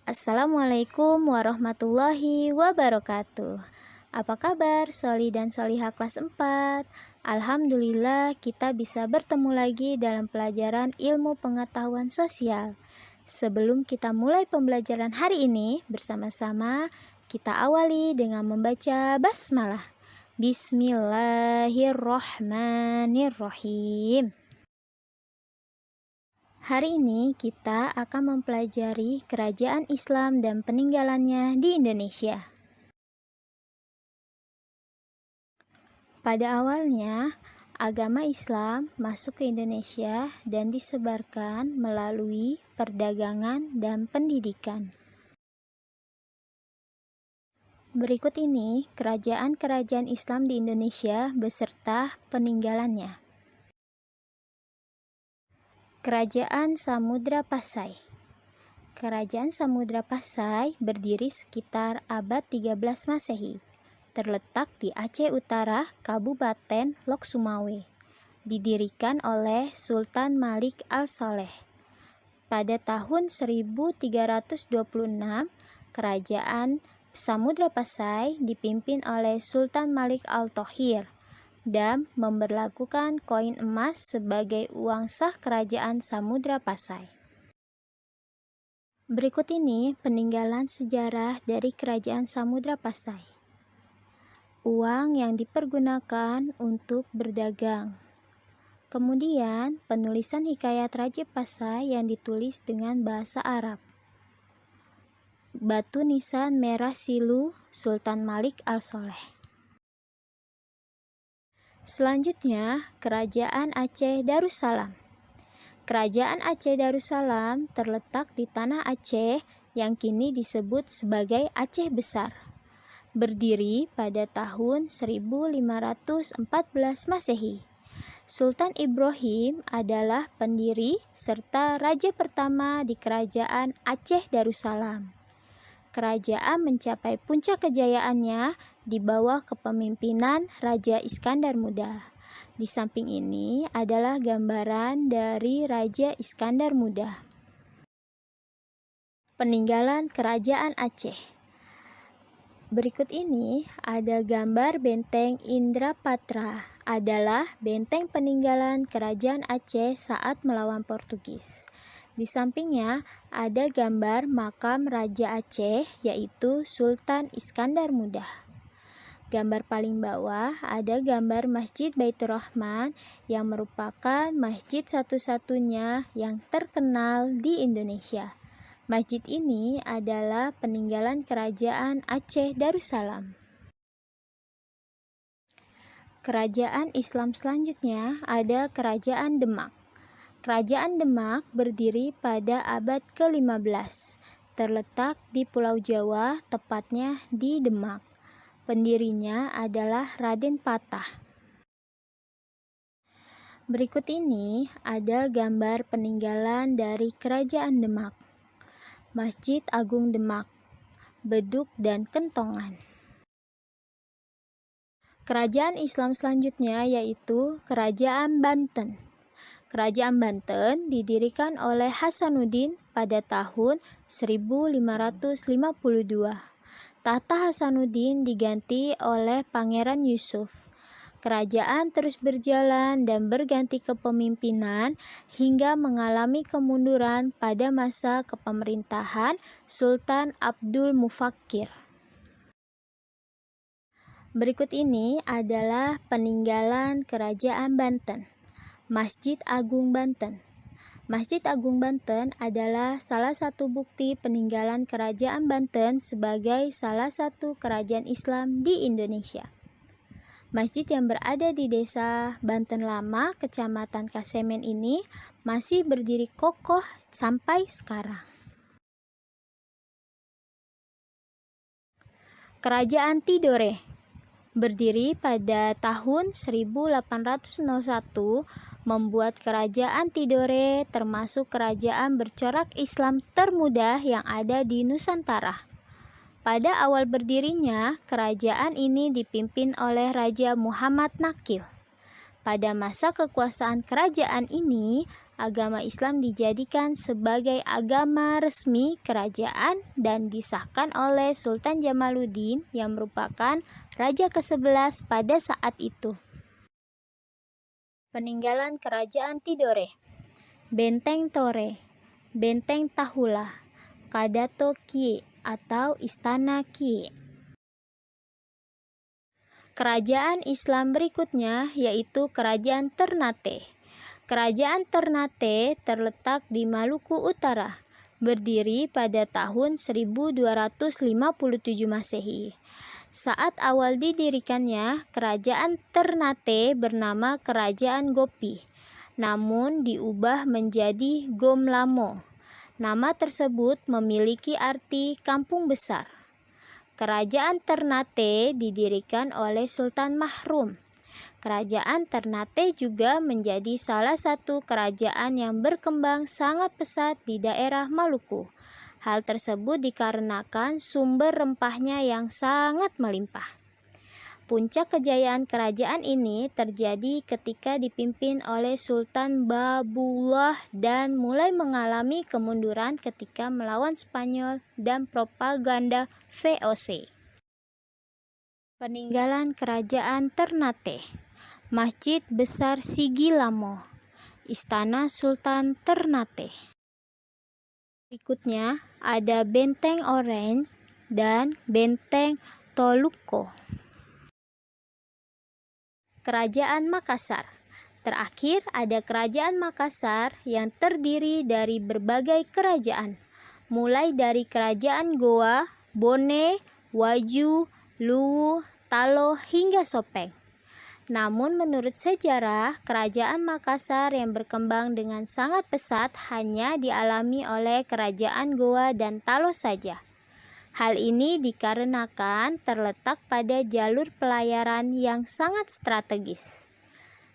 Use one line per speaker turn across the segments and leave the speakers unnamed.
Assalamualaikum warahmatullahi wabarakatuh. Apa kabar Soli dan Soliha kelas 4? Alhamdulillah kita bisa bertemu lagi dalam pelajaran ilmu pengetahuan sosial. Sebelum kita mulai pembelajaran hari ini bersama-sama, kita awali dengan membaca basmalah. Bismillahirrohmanirrohim. Hari ini kita akan mempelajari kerajaan Islam dan peninggalannya di Indonesia. Pada awalnya, agama Islam masuk ke Indonesia dan disebarkan melalui perdagangan dan pendidikan. Berikut ini kerajaan-kerajaan Islam di Indonesia beserta peninggalannya. Kerajaan Samudra Pasai. Kerajaan Samudra Pasai berdiri sekitar abad 13 Masehi. Terletak di Aceh Utara, Kabupaten Lok Sumawe. Didirikan oleh Sultan Malik Al-Saleh. Pada tahun 1326, Kerajaan Samudra Pasai dipimpin oleh Sultan Malik Al-Thohir dan memberlakukan koin emas sebagai uang sah Kerajaan Samudra Pasai. Berikut ini peninggalan sejarah dari Kerajaan Samudra Pasai. Uang yang dipergunakan untuk berdagang. Kemudian penulisan hikayat Raja Pasai yang ditulis dengan bahasa Arab. Batu nisan merah silu Sultan Malik Al-Saleh. Selanjutnya, Kerajaan Aceh Darussalam. Kerajaan Aceh Darussalam terletak di tanah Aceh yang kini disebut sebagai Aceh Besar. Berdiri pada tahun 1514 Masehi. Sultan Ibrahim adalah pendiri serta raja pertama di Kerajaan Aceh Darussalam. Kerajaan mencapai puncak kejayaannya di bawah kepemimpinan Raja Iskandar Muda. Di samping ini adalah gambaran dari Raja Iskandar Muda. Peninggalan Kerajaan Aceh. Berikut ini ada gambar Benteng Indrapatra, adalah benteng peninggalan Kerajaan Aceh saat melawan Portugis. Di sampingnya ada gambar makam Raja Aceh yaitu Sultan Iskandar Muda. Gambar paling bawah ada gambar Masjid Baitur Rahman yang merupakan masjid satu-satunya yang terkenal di Indonesia. Masjid ini adalah peninggalan Kerajaan Aceh Darussalam. Kerajaan Islam selanjutnya ada Kerajaan Demak. Kerajaan Demak berdiri pada abad ke-15, terletak di Pulau Jawa, tepatnya di Demak. Pendirinya adalah Raden Patah. Berikut ini ada gambar peninggalan dari Kerajaan Demak. Masjid Agung Demak, Beduk dan Kentongan. Kerajaan Islam selanjutnya yaitu Kerajaan Banten. Kerajaan Banten didirikan oleh Hasanuddin pada tahun 1552. Tahta Hasanuddin diganti oleh Pangeran Yusuf. Kerajaan terus berjalan dan berganti kepemimpinan hingga mengalami kemunduran pada masa kepemerintahan Sultan Abdul Mufakkir. Berikut ini adalah peninggalan Kerajaan Banten. Masjid Agung Banten. Masjid Agung Banten adalah salah satu bukti peninggalan Kerajaan Banten sebagai salah satu kerajaan Islam di Indonesia. Masjid yang berada di Desa Banten Lama, Kecamatan Kasemen ini masih berdiri kokoh sampai sekarang. Kerajaan Tidore berdiri pada tahun 1801, membuat Kerajaan Tidore termasuk kerajaan bercorak Islam termuda yang ada di Nusantara. Pada awal berdirinya, kerajaan ini dipimpin oleh Raja Muhammad Nakil. Pada masa kekuasaan kerajaan ini, agama Islam dijadikan sebagai agama resmi kerajaan dan disahkan oleh Sultan Jamaluddin yang merupakan raja ke-11 pada saat itu. Peninggalan Kerajaan Tidore. Benteng Tore, Benteng Tahula, Kadato Kie atau Istana Kie. Kerajaan Islam berikutnya yaitu Kerajaan Ternate. Kerajaan Ternate terletak di Maluku Utara, berdiri pada tahun 1257 Masehi. Saat awal didirikannya, Kerajaan Ternate bernama Kerajaan Gopi, namun diubah menjadi Gomlamo. Nama tersebut memiliki arti kampung besar. Kerajaan Ternate didirikan oleh Sultan Mahrum. Kerajaan Ternate juga menjadi salah satu kerajaan yang berkembang sangat pesat di daerah Maluku. Hal tersebut dikarenakan sumber rempahnya yang sangat melimpah. Puncak kejayaan kerajaan ini terjadi ketika dipimpin oleh Sultan Babullah dan mulai mengalami kemunduran ketika melawan Spanyol dan propaganda VOC. Peninggalan Kerajaan Ternate. Masjid Besar Sigilamo, Istana Sultan Ternate. Berikutnya ada Benteng Orange dan Benteng Toluco. Kerajaan Makassar. Terakhir ada Kerajaan Makassar yang terdiri dari berbagai kerajaan, mulai dari Kerajaan Goa, Bone, Waju, Luwu, Talo, hingga Sopeng. Namun menurut sejarah, Kerajaan Makassar yang berkembang dengan sangat pesat hanya dialami oleh Kerajaan Goa dan Talo saja. Hal ini dikarenakan terletak pada jalur pelayaran yang sangat strategis.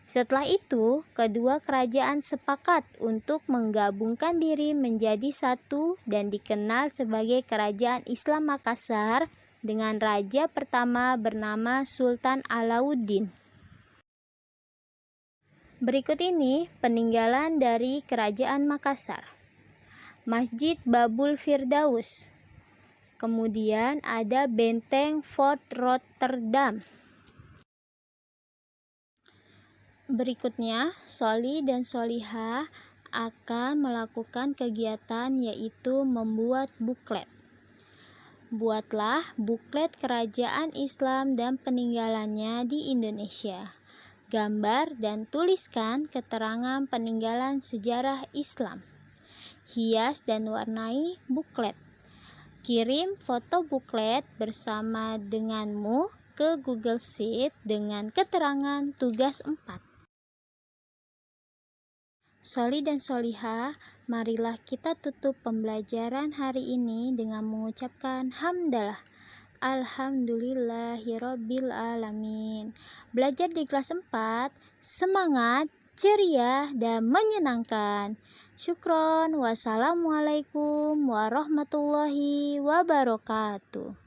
Setelah itu, kedua kerajaan sepakat untuk menggabungkan diri menjadi satu dan dikenal sebagai Kerajaan Islam Makassar dengan raja pertama bernama Sultan Alauddin. Berikut ini peninggalan dari Kerajaan Makassar. Masjid Babul Firdaus. Kemudian ada Benteng Fort Rotterdam. Berikutnya, Soli dan Solihah akan melakukan kegiatan yaitu membuat buklet. Buatlah buklet kerajaan Islam dan peninggalannya di Indonesia. Gambar dan tuliskan keterangan peninggalan sejarah Islam. Hias dan warnai buklet. Kirim foto buklet bersama denganmu ke Google Sheet dengan keterangan tugas 4. Soli dan Solihah, marilah kita tutup pembelajaran hari ini dengan mengucapkan hamdalah. Alhamdulillahirabbil alamin. Belajar di kelas 4, semangat, ceria, dan menyenangkan. Syukron. Wassalamualaikum warahmatullahi wabarakatuh.